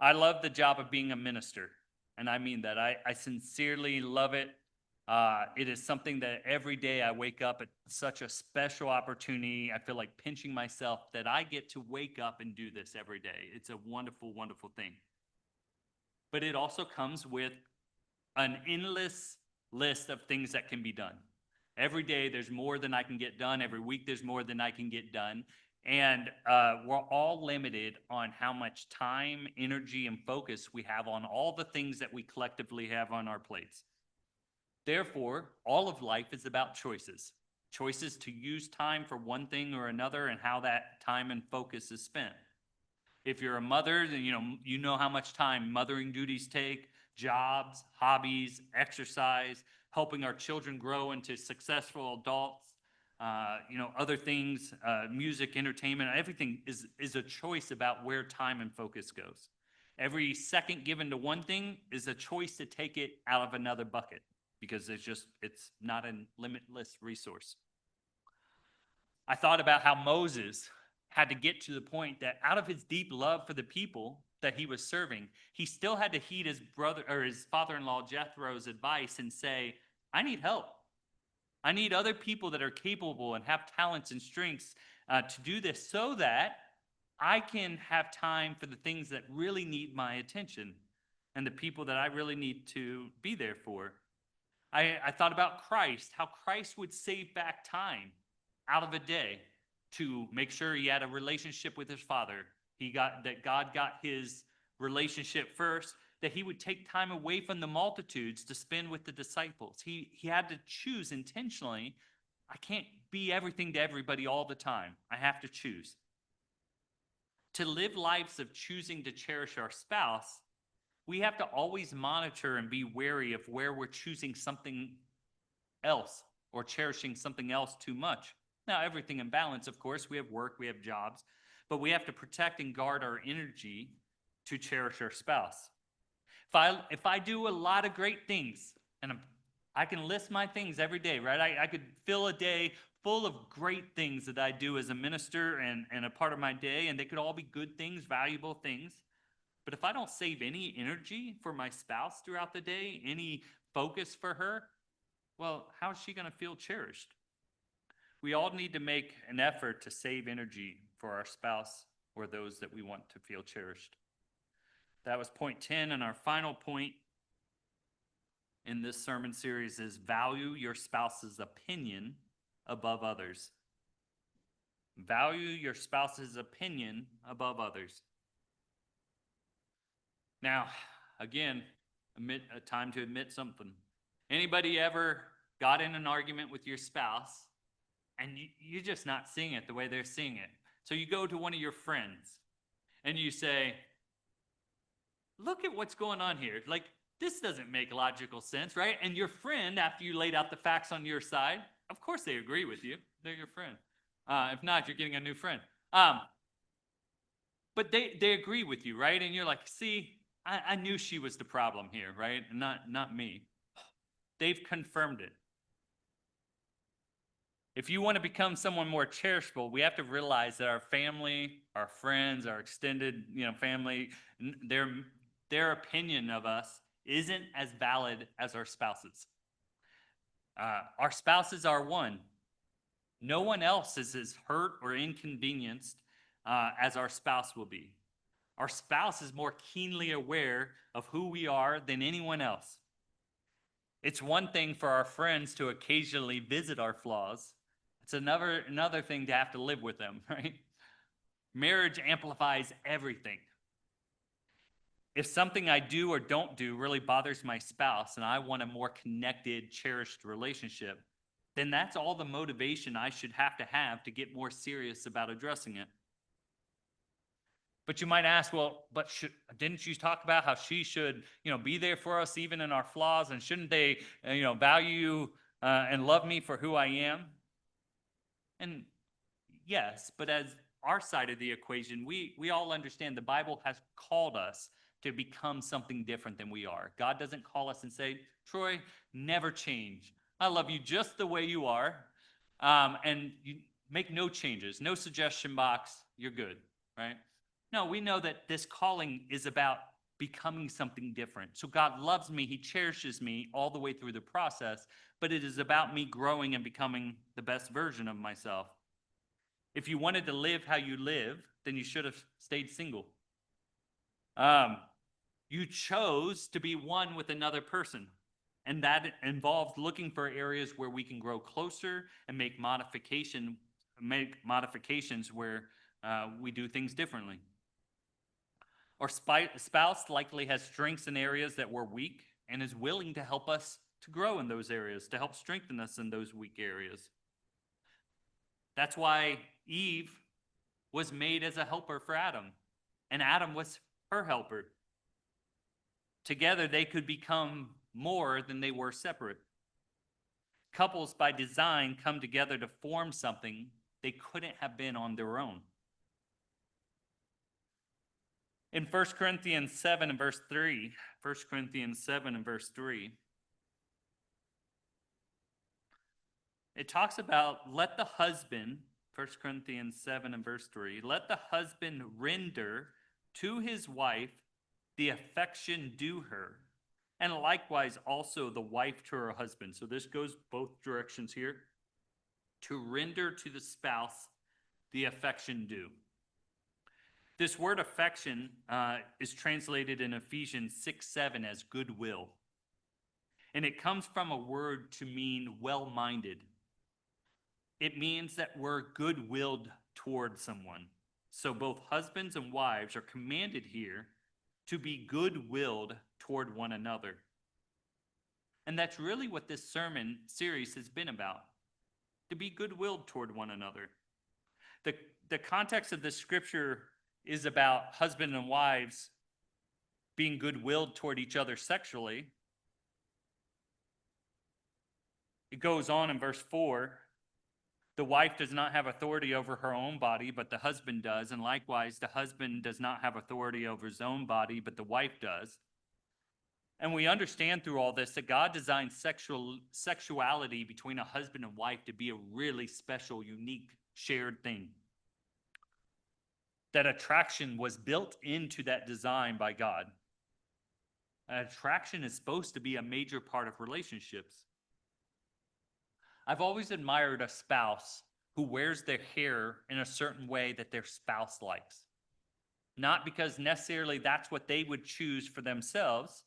I love the job of being a minister, and I mean that. I sincerely love it. It is something that every day I wake up at such a special opportunity. I feel like pinching myself that I get to wake up and do this every day. It's a wonderful, wonderful thing. But it also comes with an endless list of things that can be done. Every day there's more than I can get done. Every week there's more than I can get done. And we're all limited on how much time, energy, and focus we have on all the things that we collectively have on our plates. Therefore, all of life is about choices. Choices to use time for one thing or another and how that time and focus is spent. If you're a mother, then you know how much time mothering duties take, jobs, hobbies, exercise, helping our children grow into successful adults, other things, music, entertainment, everything is a choice about where time and focus goes. Every second given to one thing is a choice to take it out of another bucket because it's not a limitless resource. I thought about how Moses had to get to the point that out of his deep love for the people that he was serving, he still had to heed his brother or his father-in-law Jethro's advice and say, I need help. I need other people that are capable and have talents and strengths to do this so that I can have time for the things that really need my attention and the people that I really need to be there for. I thought about Christ, how Christ would save back time out of a day to make sure he had a relationship with his Father. That God got his relationship first, that he would take time away from the multitudes to spend with the disciples. He had to choose intentionally. I can't be everything to everybody all the time. I have to choose. To live lives of choosing to cherish our spouse we have to always monitor and be wary of where we're choosing something else or cherishing something else too much. Now, everything in balance, of course. We have work, we have jobs, but we have to protect and guard our energy to cherish our spouse. If I do a lot of great things, and I can list my things every day, right? I could fill a day full of great things that I do as a minister and a part of my day, and they could all be good things, valuable things. But if I don't save any energy for my spouse throughout the day, any focus for her, well, how is she going to feel cherished? We all need to make an effort to save energy for our spouse or those that we want to feel cherished. That was point 10, and our final point in this sermon series is value your spouse's opinion above others. Value your spouse's opinion above others. Now, again, a time to admit something. Anybody ever got in an argument with your spouse and you're just not seeing it the way they're seeing it? So you go to one of your friends and you say, look at what's going on here. Like, this doesn't make logical sense, right? And your friend, after you laid out the facts on your side, of course they agree with you. They're your friend. If not, you're getting a new friend. But they agree with you, right? And you're like, see, I knew she was the problem here, right? Not me. They've confirmed it. If you want to become someone more cherishable, we have to realize that our family, our friends, our extended, family, their opinion of us isn't as valid as our spouses. Our spouses are one. No one else is as hurt or inconvenienced as our spouse will be. Our spouse is more keenly aware of who we are than anyone else. It's one thing for our friends to occasionally visit our flaws. It's another thing to have to live with them, right? Marriage amplifies everything. If something I do or don't do really bothers my spouse and I want a more connected, cherished relationship, then that's all the motivation I should have to get more serious about addressing it. But you might ask, well, but didn't you talk about how she should, be there for us even in our flaws, and shouldn't they, value and love me for who I am? And yes, but as our side of the equation, we all understand the Bible has called us to become something different than we are. God doesn't call us and say, Troy, never change. I love you just the way you are, and you make no changes, no suggestion box, you're good, right? No, we know that this calling is about becoming something different. So God loves me, he cherishes me all the way through the process, but it is about me growing and becoming the best version of myself. If you wanted to live how you live, then you should have stayed single. You chose to be one with another person, and that involved looking for areas where we can grow closer and make modifications where we do things differently. Our spouse likely has strengths in areas that we're weak and is willing to help us to grow in those areas, to help strengthen us in those weak areas. That's why Eve was made as a helper for Adam, and Adam was her helper. Together, they could become more than they were separate. Couples, by design, come together to form something they couldn't have been on their own. In 1 Corinthians 7 and verse 3, it talks about let the husband, 1 Corinthians 7 and verse 3, let the husband render to his wife the affection due her, and likewise also the wife to her husband. So this goes both directions here. To render to the spouse the affection due. This word affection is translated in Ephesians 6:7 as goodwill. And it comes from a word to mean well-minded. It means that we're good-willed toward someone. So both husbands and wives are commanded here to be good-willed toward one another. And that's really what this sermon series has been about, to be good-willed toward one another. The context of this scripture is about husband and wives being good-willed toward each other sexually. It goes on in verse 4. The wife does not have authority over her own body, but the husband does. And likewise, the husband does not have authority over his own body, but the wife does. And we understand through all this that God designed sexuality between a husband and wife to be a really special, unique, shared thing. That attraction was built into that design by God. Attraction is supposed to be a major part of relationships. I've always admired a spouse who wears their hair in a certain way that their spouse likes. Not because necessarily that's what they would choose for themselves.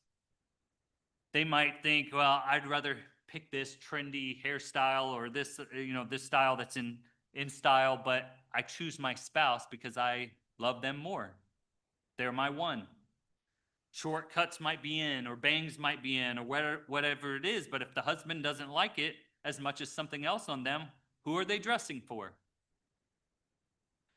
They might think, well, I'd rather pick this trendy hairstyle or this, this style that's in style, but I choose my spouse because I love them more. They're my one. Shortcuts might be in, or bangs might be in, or whatever it is, but if the husband doesn't like it as much as something else on them, who are they dressing for?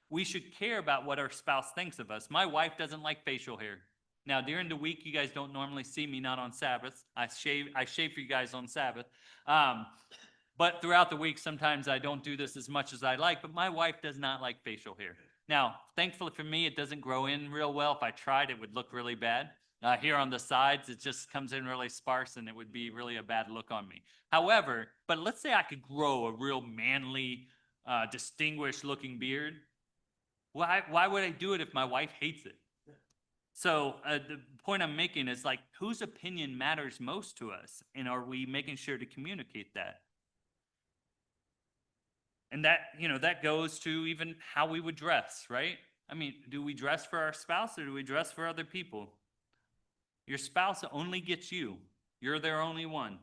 We should care about what our spouse thinks of us. My wife doesn't like facial hair. Now, during the week, you guys don't normally see me, not on Sabbath. I shave for you guys on Sabbath. But throughout the week, sometimes I don't do this as much as I like, but my wife does not like facial hair. Now, thankfully for me, it doesn't grow in real well. If I tried, it would look really bad. Here on the sides, it just comes in really sparse, and it would be really a bad look on me. However, but let's say I could grow a real manly, distinguished-looking beard. Why would I do it if my wife hates it? So the point I'm making is, like, whose opinion matters most to us, and are we making sure to communicate that? And that, that goes to even how we would dress, right? I mean, do we dress for our spouse or do we dress for other people? Your spouse only gets you. You're their only one.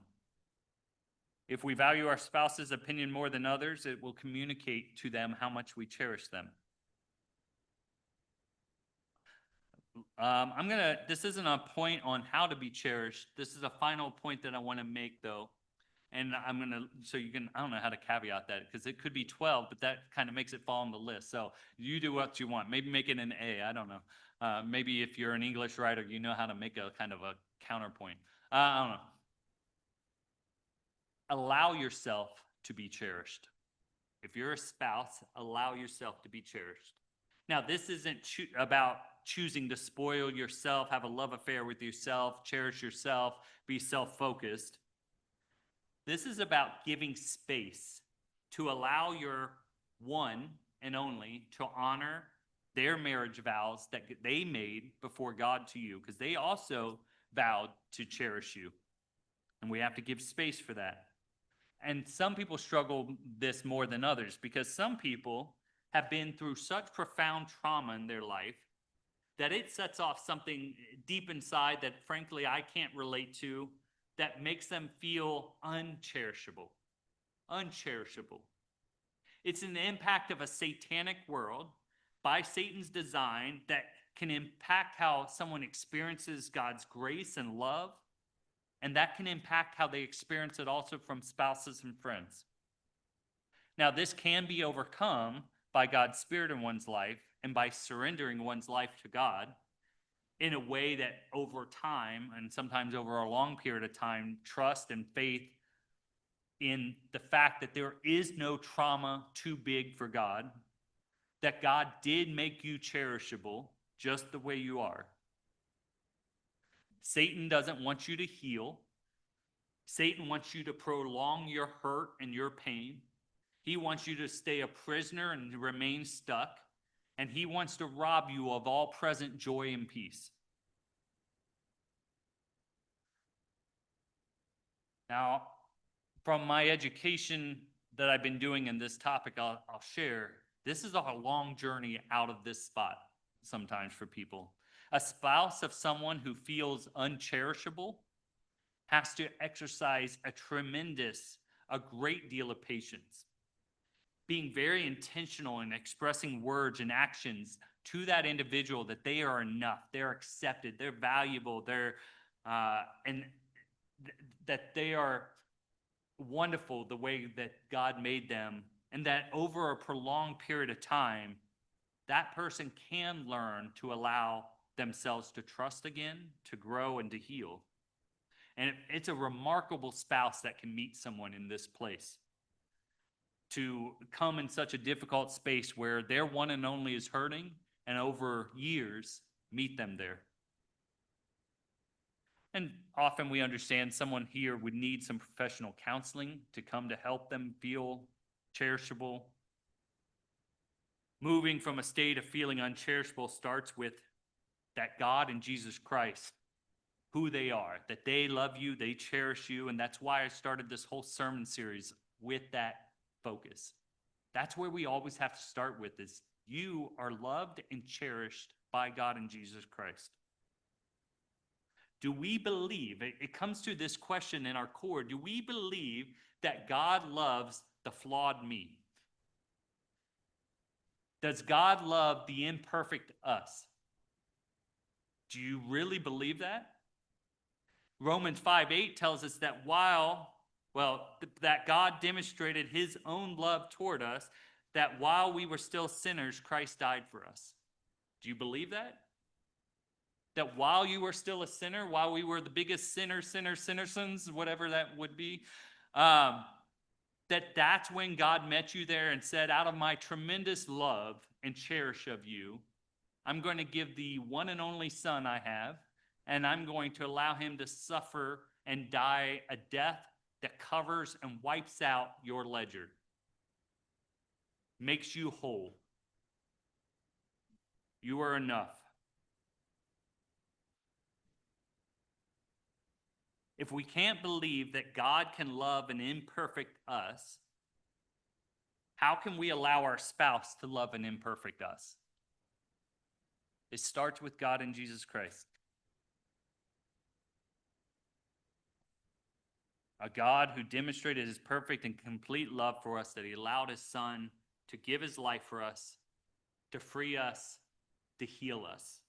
If we value our spouse's opinion more than others, it will communicate to them how much we cherish them. This isn't a point on how to be cherished. This is a final point that I want to make, though. And so you can, I don't know how to caveat that, because it could be 12, but that kind of makes it fall on the list. So you do what you want. Maybe make it an A, I don't know. Maybe if you're an English writer, you know how to make a kind of a counterpoint. I don't know. Allow yourself to be cherished. If you're a spouse, allow yourself to be cherished. Now, this isn't about choosing to spoil yourself, have a love affair with yourself, cherish yourself, be self-focused. This is about giving space to allow your one and only to honor their marriage vows that they made before God to you, because they also vowed to cherish you. And we have to give space for that. And some people struggle this more than others, because some people have been through such profound trauma in their life that it sets off something deep inside that, frankly, I can't relate to, that makes them feel uncherishable. Uncherishable. It's an impact of a satanic world by Satan's design that can impact how someone experiences God's grace and love, and that can impact how they experience it also from spouses and friends. Now, this can be overcome by God's Spirit in one's life and by surrendering one's life to God in a way that over time, and sometimes over a long period of time, trust and faith in the fact that there is no trauma too big for God, that God did make you cherishable just the way you are. Satan doesn't want you to heal. Satan wants you to prolong your hurt and your pain. He wants you to stay a prisoner and remain stuck. And he wants to rob you of all present joy and peace. Now, from my education that I've been doing in this topic, I'll share, this is a long journey out of this spot sometimes for people. A spouse of someone who feels uncherishable has to exercise a great deal of patience, being very intentional in expressing words and actions to that individual that they are enough, they're accepted, they're valuable, that they are wonderful the way that God made them, and that over a prolonged period of time, that person can learn to allow themselves to trust again, to grow, and to heal. And it's a remarkable spouse that can meet someone in this place, to come in such a difficult space where their one and only is hurting, and over years meet them there. And often we understand someone here would need some professional counseling to come to help them feel cherishable. Moving from a state of feeling uncherishable starts with that God and Jesus Christ, who they are, that they love you, they cherish you, and that's why I started this whole sermon series with that focus. That's where we always have to start with, is you are loved and cherished by God and Jesus Christ. Do we believe, it comes to this question in our core, do we believe that God loves the flawed me? Does God love the imperfect us? Do you really believe that? Romans 5:8 tells us that that God demonstrated his own love toward us, that while we were still sinners, Christ died for us. Do you believe that? That while you were still a sinner, while we were the biggest sinnersons, whatever that would be, that's when God met you there and said, out of my tremendous love and cherish of you, I'm going to give the one and only son I have, and I'm going to allow him to suffer and die a death that covers and wipes out your ledger, makes you whole. You are enough. If we can't believe that God can love an imperfect us, how can we allow our spouse to love an imperfect us? It starts with God and Jesus Christ. A God who demonstrated his perfect and complete love for us, that he allowed his son to give his life for us, to free us, to heal us.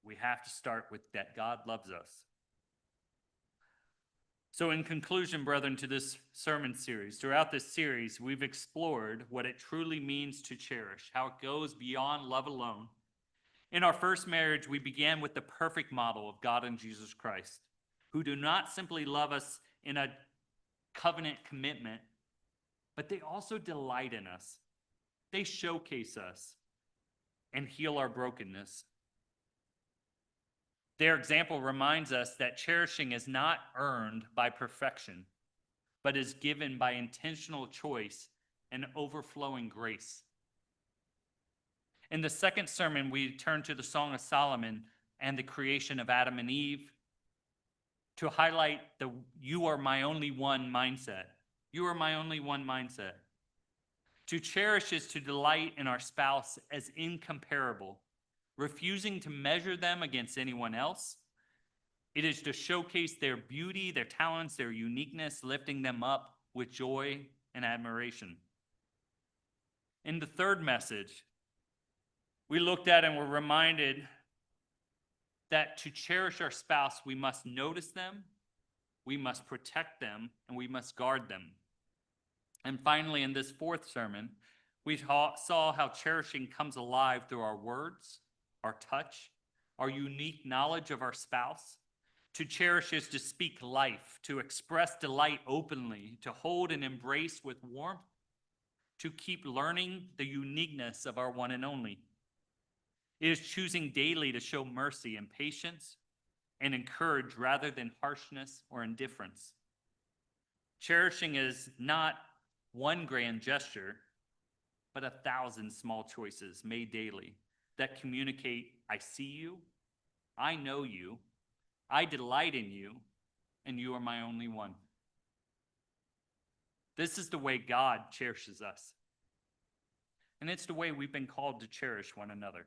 We have to start with that God loves us. So in conclusion, brethren, to this sermon series, throughout this series, we've explored what it truly means to cherish, how it goes beyond love alone. In our first marriage, we began with the perfect model of God and Jesus Christ, who do not simply love us in a covenant commitment, but they also delight in us. They showcase us and heal our brokenness. Their example reminds us that cherishing is not earned by perfection, but is given by intentional choice and overflowing grace. In the second sermon, we turn to the Song of Solomon and the creation of Adam and Eve to highlight the "you are my only one" mindset. You are my only one mindset. To cherish is to delight in our spouse as incomparable, refusing to measure them against anyone else. It is to showcase their beauty, their talents, their uniqueness, lifting them up with joy and admiration. In the third message, we looked at and were reminded that to cherish our spouse, we must notice them, we must protect them, and we must guard them. And finally, in this fourth sermon, we saw how cherishing comes alive through our words, our touch, our unique knowledge of our spouse. To cherish is to speak life, to express delight openly, to hold and embrace with warmth, to keep learning the uniqueness of our one and only. It is choosing daily to show mercy and patience and encourage rather than harshness or indifference. Cherishing is not one grand gesture, but 1,000 small choices made daily that communicate, I see you, I know you, I delight in you, and you are my only one. This is the way God cherishes us. And it's the way we've been called to cherish one another.